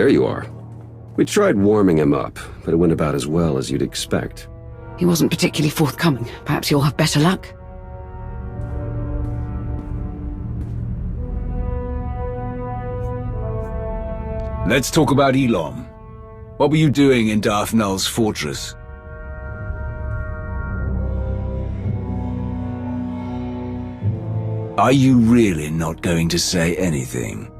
there you are. We tried warming him up, but it went about as well as you'd expect. He wasn't particularly forthcoming. Perhaps you'll have better luck. Let's talk about Elam. What were you doing in Darth Null's fortress? Are you really not going to say anything?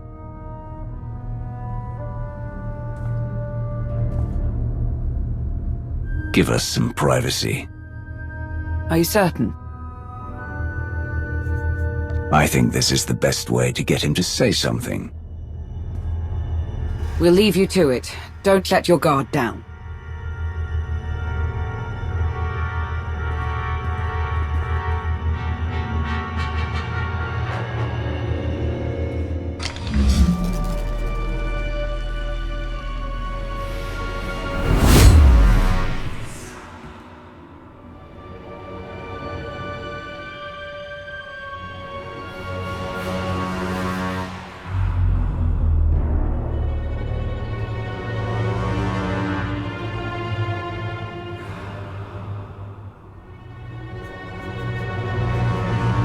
Give us some privacy. Are you certain? I think this is the best way to get him to say something. We'll leave you to it. Don't let your guard down.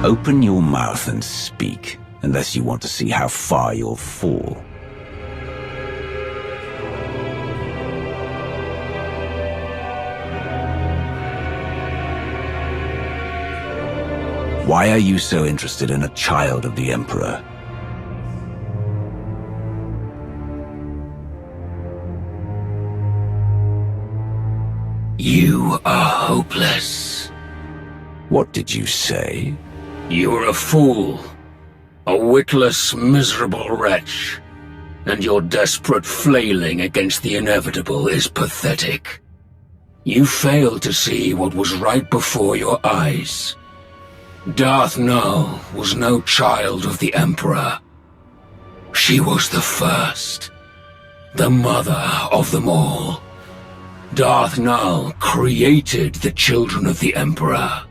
Open your mouth and speak, unless you want to see how far you'll fall. Why are you so interested in a child of the Emperor? You are hopeless. What did you say? You're a fool. A witless, miserable wretch. And your desperate flailing against the inevitable is pathetic. You failed to see what was right before your eyes. Darth Null was no child of the Emperor. She was the first. The mother of them all. Darth Null created the children of the Emperor.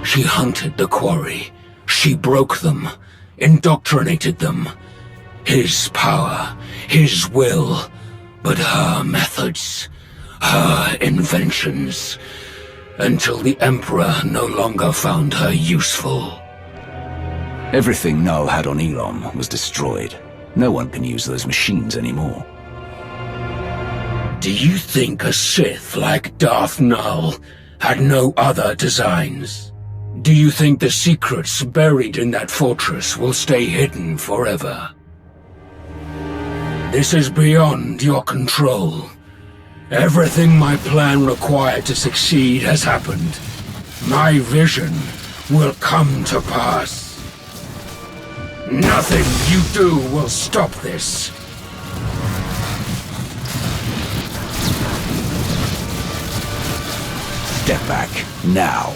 She hunted the quarry. She broke them, indoctrinated them. His power, his will, but her methods, her inventions, until the Emperor no longer found her useful. Everything Null had on Elam was destroyed. No one can use those machines anymore. Do you think a Sith like Darth Null had no other designs? Do you think the secrets buried in that fortress will stay hidden forever? This is beyond your control. Everything my plan required to succeed has happened. My vision will come to pass. Nothing you do will stop this. Step back, now.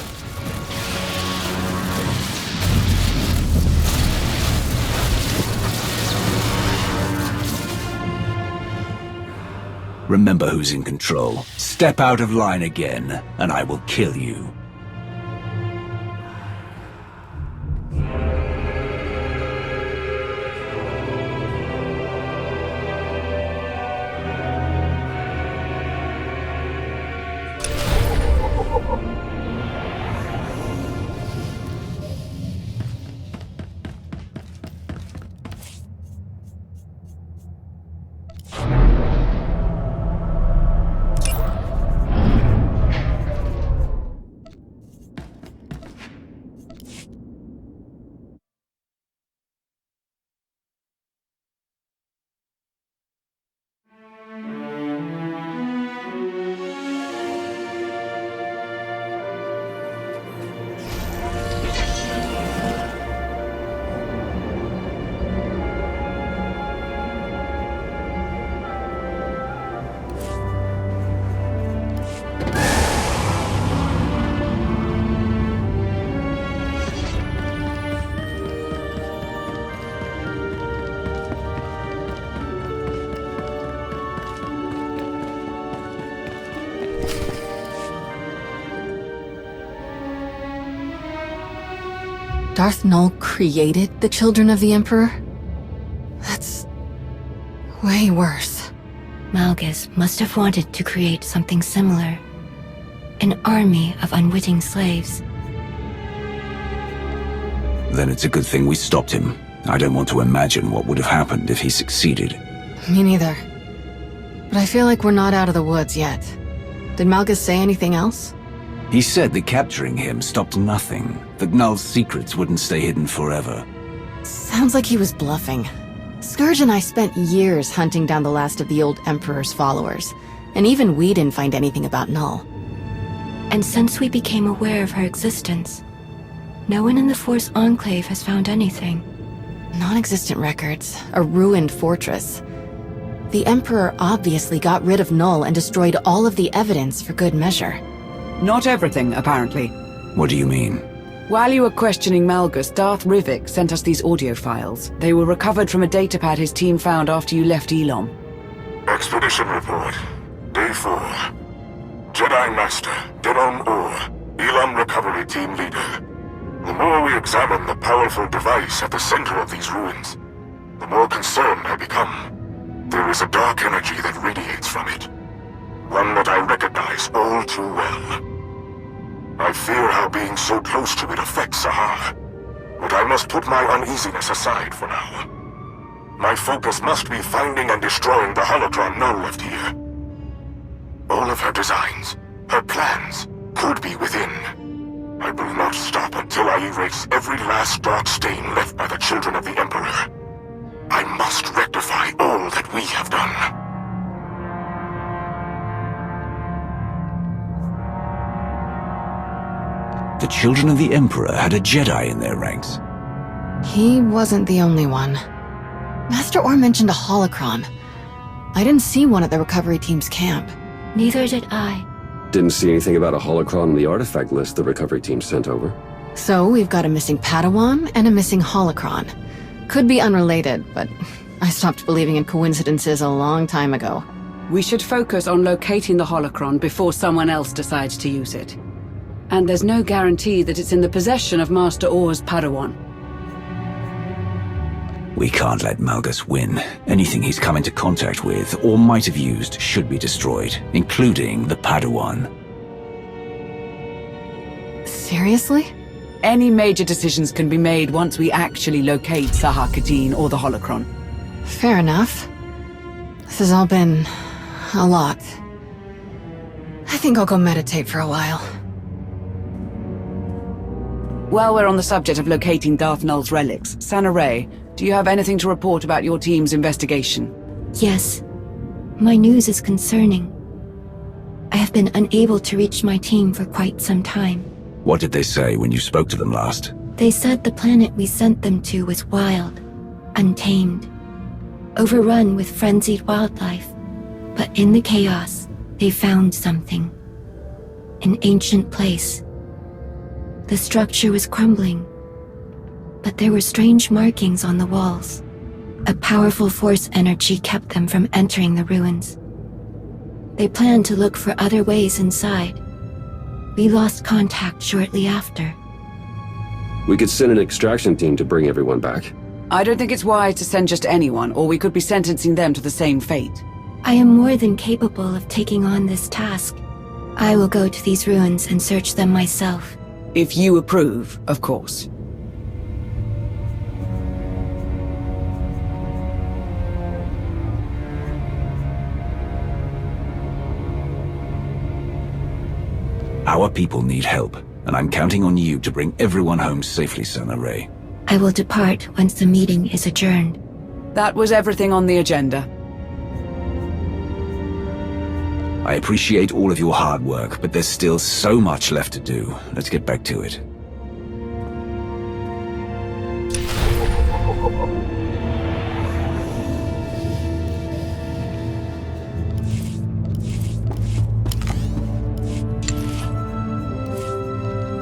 Remember who's in control. Step out of line again, and I will kill you. Darth Null created the children of the Emperor? That's Way worse. Malgus must have wanted to create something similar. An army of unwitting slaves. Then it's a good thing we stopped him. I don't want to imagine what would have happened if he succeeded. Me neither. But I feel like we're not out of the woods yet. Did Malgus say anything else? He said that capturing him stopped nothing, that Null's secrets wouldn't stay hidden forever. Sounds like he was bluffing. Scourge and I spent years hunting down the last of the old Emperor's followers, and even we didn't find anything about Null. And since we became aware of her existence, no one in the Force Enclave has found anything. Non-existent records, a ruined fortress. The Emperor obviously got rid of Null and destroyed all of the evidence for good measure. Not everything, apparently. What do you mean? While you were questioning Malgus, Darth Rivik sent us these audio files. They were recovered from a datapad his team found after you left Elom. Expedition report. Day 4. Jedi Master, Denon Or, Elom Recovery Team Leader. The more we examine the powerful device at the center of these ruins, the more concerned I become. There is a dark energy that radiates from it. One that I recognize all too well. I fear how being so close to it affects Sahar, but I must put my uneasiness aside for now. My focus must be finding and destroying the holocron Null left here. All of her designs, her plans, could be within. I will not stop until I erase every last dark stain left by the children of the Emperor. I must rectify all that we have done. The children of the Emperor had a Jedi in their ranks. He wasn't the only one. Master Orr mentioned a holocron. I didn't see one at the recovery team's camp. Neither did I. Didn't see anything about a holocron in the artifact list the recovery team sent over. So we've got a missing Padawan and a missing holocron. Could be unrelated, but I stopped believing in coincidences a long time ago. We should focus on locating the holocron before someone else decides to use it. And there's no guarantee that it's in the possession of Master Orr's Padawan. We can't let Malgus win. Anything he's come into contact with or might have used should be destroyed, including the Padawan. Seriously? Any major decisions can be made once we actually locate Sahar Kadeen or the holocron. Fair enough. This has all been a lot. I think I'll go meditate for a while. While we're on the subject of locating Darth Null's relics, Sana Ray, do you have anything to report about your team's investigation? Yes. My news is concerning. I have been unable to reach my team for quite some time. What did they say when you spoke to them last? They said the planet we sent them to was wild, untamed, overrun with frenzied wildlife. But in the chaos, they found something. An ancient place. The structure was crumbling, but there were strange markings on the walls. A powerful force energy kept them from entering the ruins. They planned to look for other ways inside. We lost contact shortly after. We could send an extraction team to bring everyone back. I don't think it's wise to send just anyone, or we could be sentencing them to the same fate. I am more than capable of taking on this task. I will go to these ruins and search them myself. If you approve, of course. Our people need help, and I'm counting on you to bring everyone home safely, Sana Ray. I will depart once the meeting is adjourned. That was everything on the agenda. I appreciate all of your hard work, but there's still so much left to do. Let's get back to it.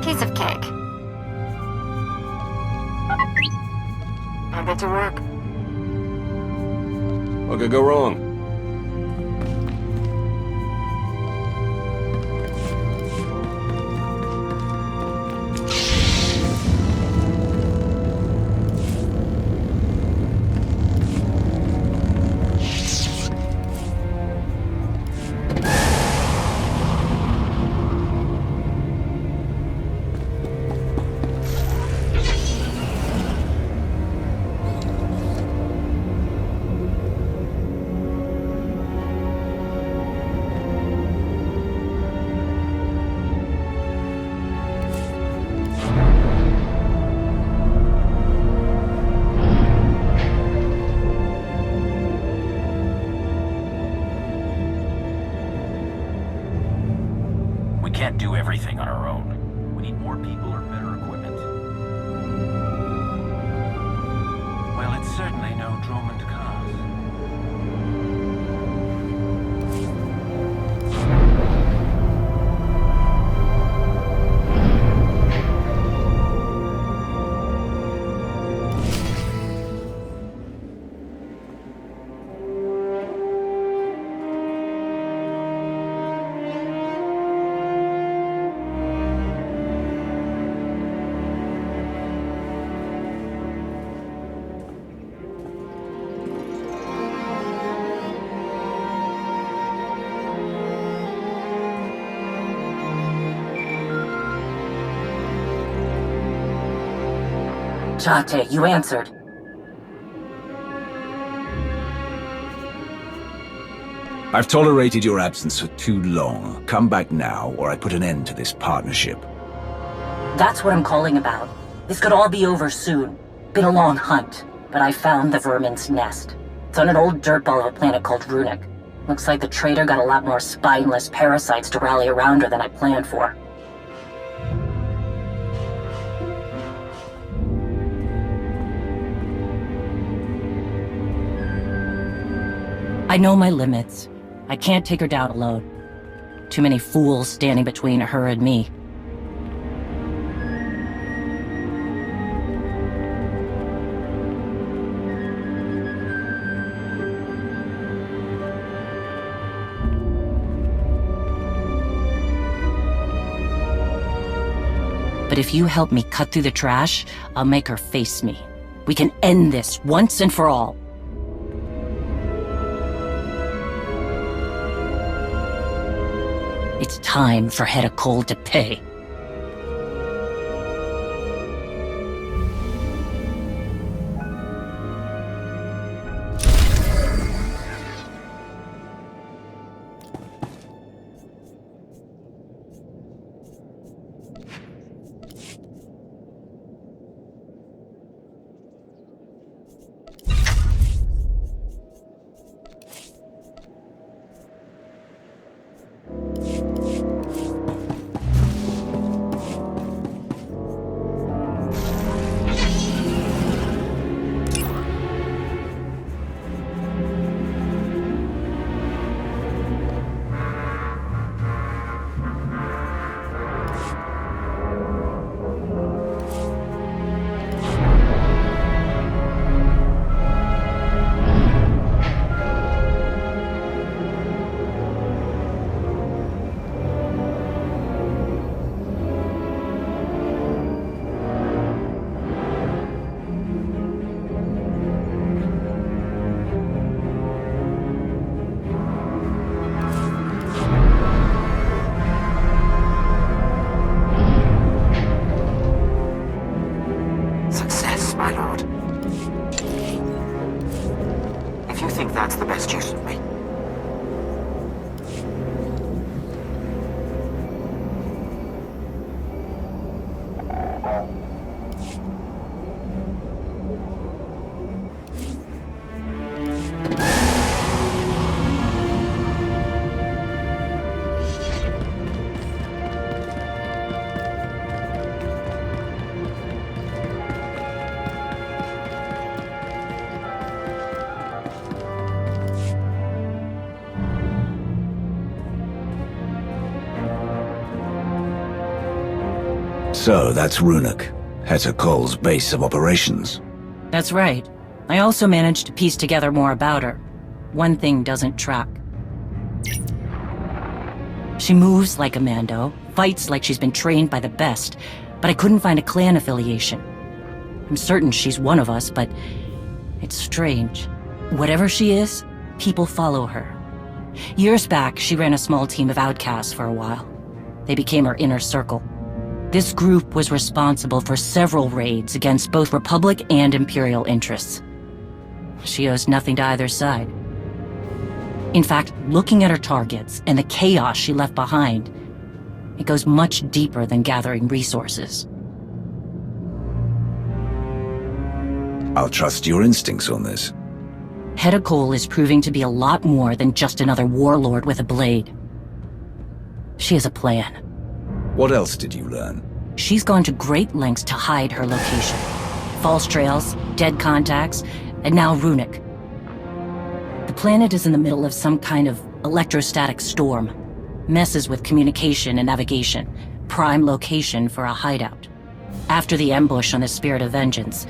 Piece of cake. I'll get to work. What could go wrong? can't do everything on our own. We need more people or better equipment. Well, it's certainly no Drummond cause. Jate, you answered. I've tolerated your absence for too long. Come back now, or I put an end to this partnership. That's what I'm calling about. This could all be over soon. Been a long hunt, but I found the vermin's nest. It's on an old dirtball of a planet called Runic. Looks like the traitor got a lot more spineless parasites to rally around her than I planned for. I know my limits. I can't take her down alone. Too many fools standing between her and me. But if you help me cut through the trash, I'll make her face me. We can end this once and for all. It's time for Hedda Cole to pay. That's the best use of me. So that's Runic, Hedda Cole's base of operations. That's right. I also managed to piece together more about her. One thing doesn't track. She moves like a Mando, fights like she's been trained by the best, but I couldn't find a clan affiliation. I'm certain she's one of us, but it's strange. Whatever she is, people follow her. Years back, she ran a small team of outcasts for a while. They became her inner circle. This group was responsible for several raids against both Republic and Imperial interests. She owes nothing to either side. In fact, looking at her targets and the chaos she left behind, it goes much deeper than gathering resources. I'll trust your instincts on this. Hedda Cole is proving to be a lot more than just another warlord with a blade. She has a plan. What else did you learn? She's gone to great lengths to hide her location. False trails, dead contacts, and now Runic. The planet is in the middle of some kind of electrostatic storm. Messes with communication and navigation. Prime location for a hideout. After the ambush on the Spirit of Vengeance,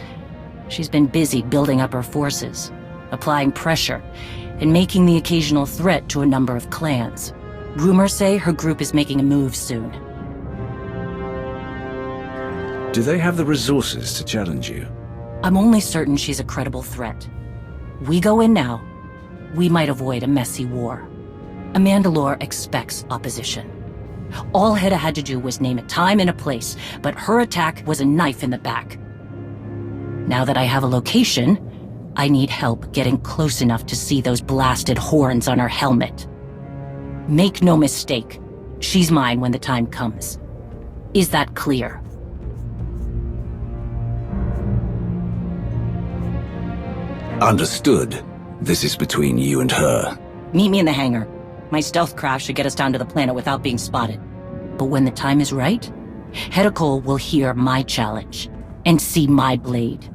she's been busy building up her forces, applying pressure, and making the occasional threat to a number of clans. Rumors say her group is making a move soon. Do they have the resources to challenge you? I'm only certain she's a credible threat. We go in now, we might avoid a messy war. A Mandalore expects opposition. All Hedda had to do was name a time and a place, but her attack was a knife in the back. Now that I have a location, I need help getting close enough to see those blasted horns on her helmet. Make no mistake, she's mine when the time comes. Is that clear? Understood. This is between you and her. Meet me in the hangar. My stealth craft should get us down to the planet without being spotted. But when the time is right, Hedda Cole will hear my challenge and see my blade.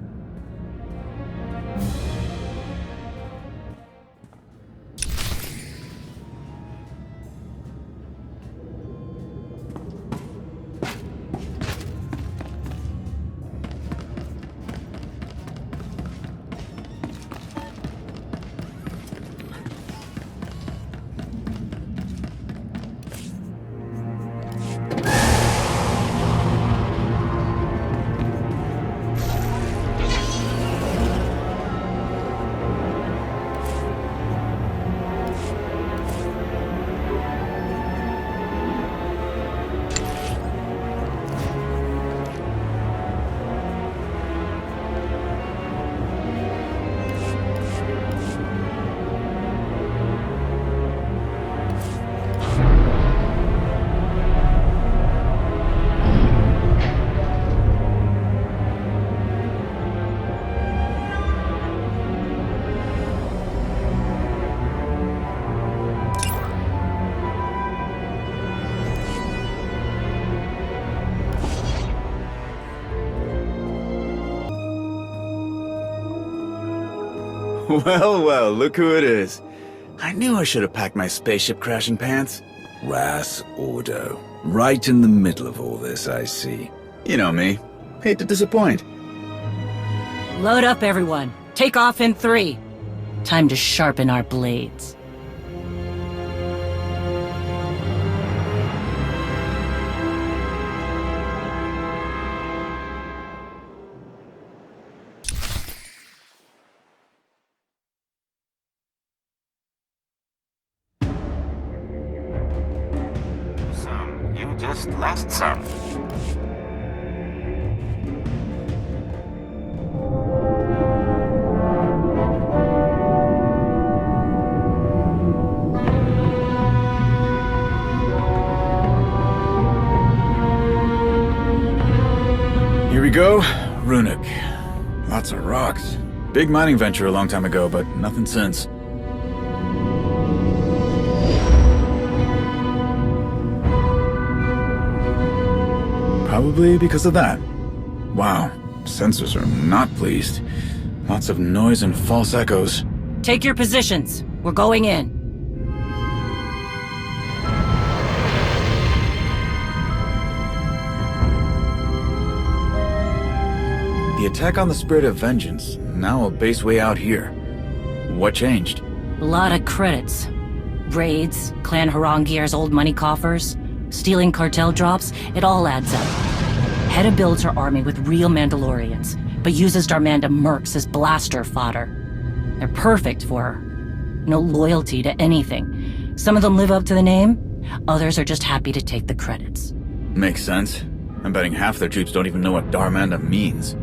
Well, well, look who it is. I knew I should have packed my spaceship crashing pants. Ras Ordo. Right in the middle of all this, I see. You know me. Hate to disappoint. Load up, everyone. Take off in 3. Time to sharpen our blades. You just lost some. Here we go. Runic. Lots of rocks. Big mining venture a long time ago, but nothing since. Probably because of that. Wow, sensors are not pleased. Lots of noise and false echoes. Take your positions. We're going in. The attack on the Spirit of Vengeance, now a base way out here. What changed? A lot of credits. Raids, Clan Harangir's old money coffers, stealing cartel drops, it all adds up. Hedda builds her army with real Mandalorians, but uses Darmanda mercs as blaster fodder. They're perfect for her. No loyalty to anything. Some of them live up to the name, others are just happy to take the credits. Makes sense. I'm betting half their troops don't even know what Darmanda means.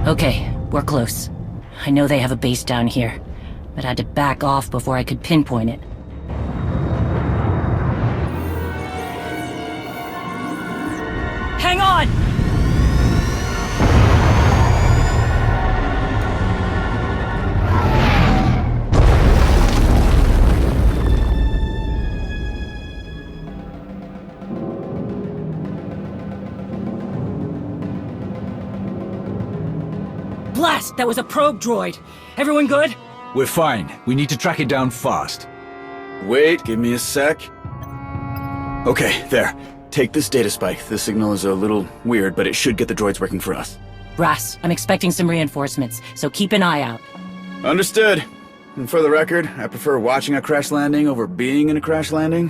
Okay, we're close. I know they have a base down here, but I had to back off before I could pinpoint it. Hang on! Blast! That was a probe droid! Everyone good? We're fine. We need to track it down fast. Wait, give me a sec. Okay, there. Take this data spike. The signal is a little weird, but it should get the droids working for us. Brass, I'm expecting some reinforcements, so keep an eye out. Understood. And for the record, I prefer watching a crash landing over being in a crash landing.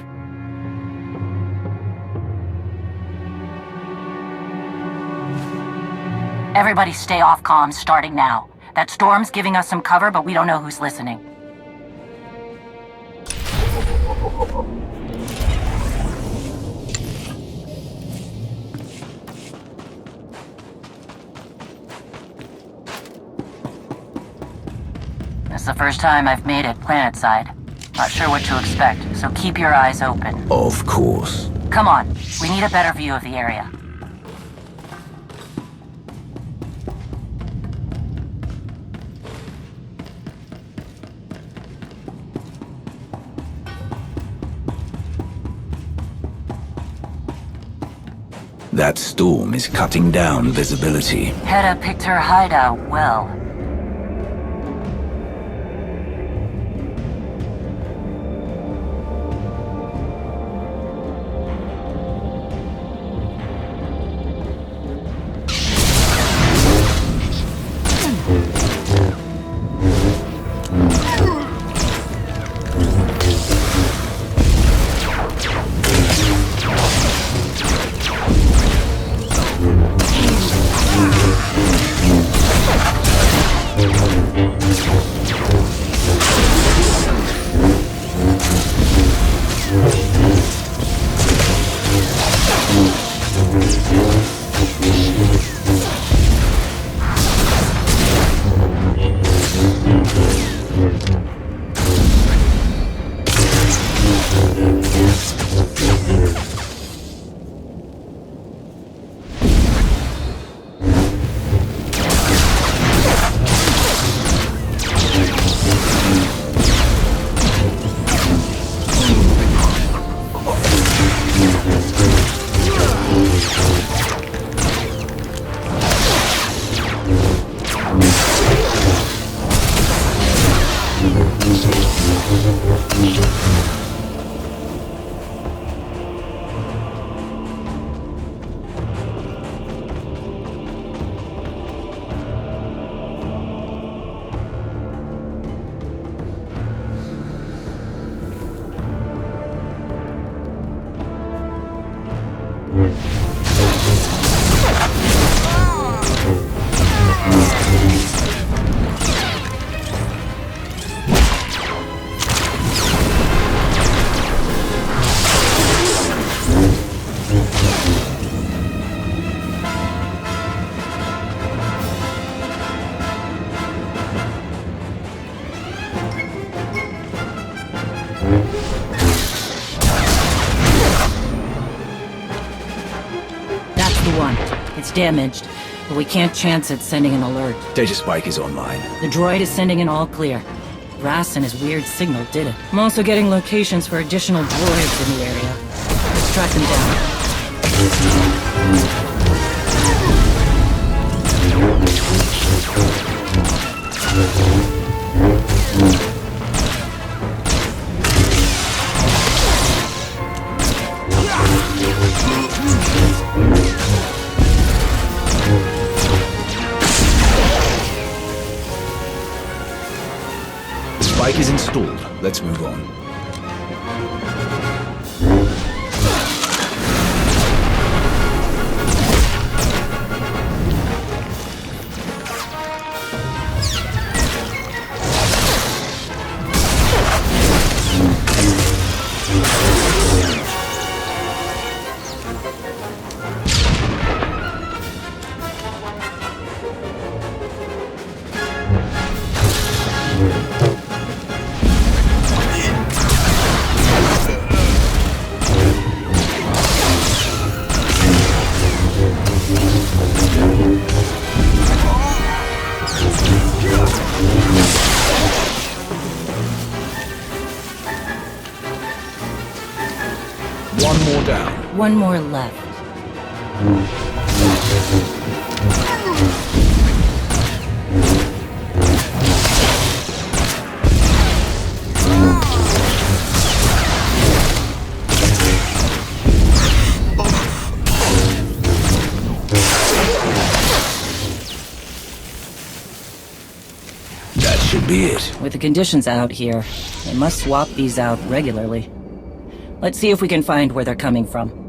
Everybody stay off comms starting now. That storm's giving us some cover, but we don't know who's listening. This is the first time I've made it planetside. Not sure what to expect, so keep your eyes open. Of course. Come on, we need a better view of the area. That storm is cutting down visibility. Hedda picked her hideout well. It's damaged, but we can't chance it sending an alert. Data spike is online. The droid is sending an all clear. Brass and his weird signal did it. I'm also getting locations for additional droids in the area. Let's track them Spike is installed. Let's move on. One more down. One more left. That should be it. With the conditions out here, they must swap these out regularly. Let's see if we can find where they're coming from.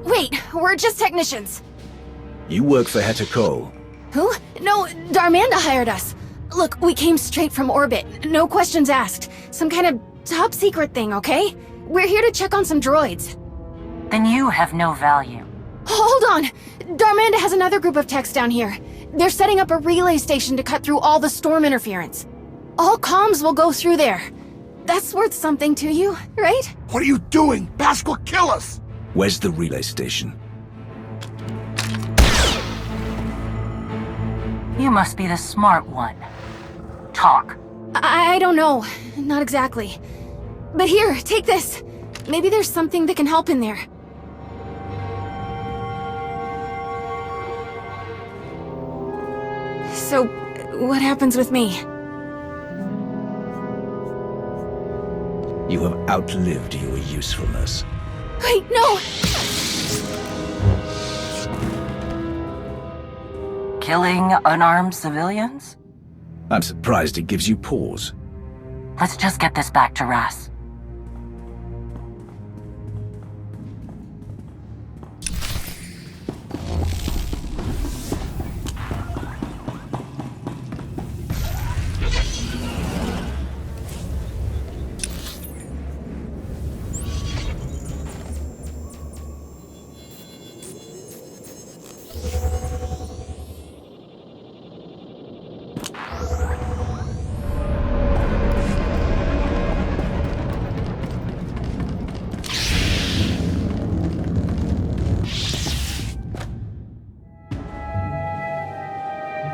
Wait, we're just technicians. You work for Hetako. Who? No, Darmanda hired us. Look, we came straight from orbit. No questions asked. Some kind of top secret thing, okay? We're here to check on some droids. Then you have no value. Hold on! Darmanda has another group of techs down here. They're setting up a relay station to cut through all the storm interference. All comms will go through there. That's worth something to you, right? What are you doing? Bask will kill us! Where's the relay station? You must be the smart one. Talk. I don't know. Not exactly. But here, take this. Maybe there's something that can help in there. So, what happens with me? You have outlived your usefulness. Wait, no! Killing unarmed civilians? I'm surprised it gives you pause. Let's just get this back to Ras.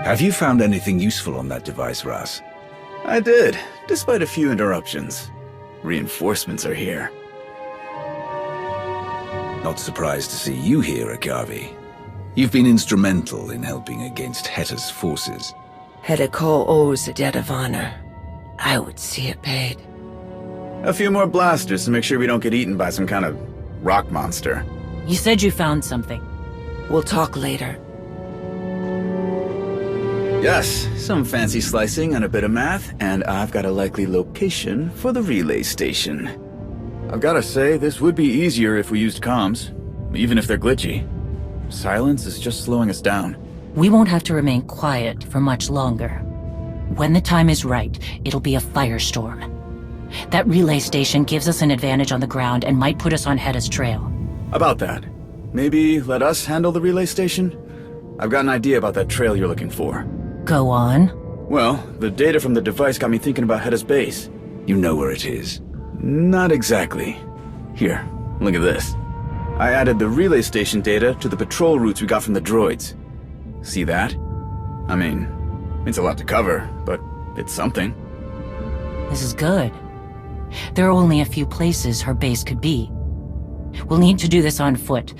Have you found anything useful on that device, Ras? I did, despite a few interruptions. Reinforcements are here. Not surprised to see you here, Akavi. You've been instrumental in helping against Heta's forces. Hetako owes a debt of honor. I would see it paid. A few more blasters to make sure we don't get eaten by some kind of rock monster. You said you found something. We'll talk later. Yes, some fancy slicing and a bit of math, and I've got a likely location for the relay station. I've gotta say, this would be easier if we used comms, even if they're glitchy. Silence is just slowing us down. We won't have to remain quiet for much longer. When the time is right, it'll be a firestorm. That relay station gives us an advantage on the ground and might put us on Heta's trail. About that, maybe let us handle the relay station? I've got an idea about that trail you're looking for. Go on. Well, the data from the device got me thinking about Heta's base. You know where it is? Not exactly. Here, look at this. I added the relay station data to the patrol routes we got from the droids. See that? I mean, it's a lot to cover, but it's something. This is good. There are only a few places her base could be. We'll need to do this on foot.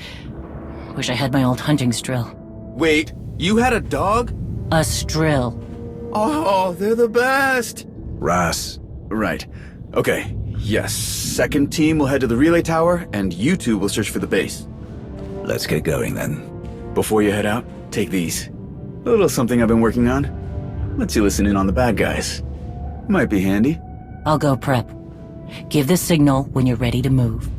Wish I had my old hunting strill. Wait, you had a dog? A strill. Oh, they're the best! Ras. Right. Okay. Yes. Second team will head to the relay tower, and you two will search for the base. Let's get going then. Before you head out, take these. A little something I've been working on. Lets you listen in on the bad guys. Might be handy. I'll go prep. Give the signal when you're ready to move.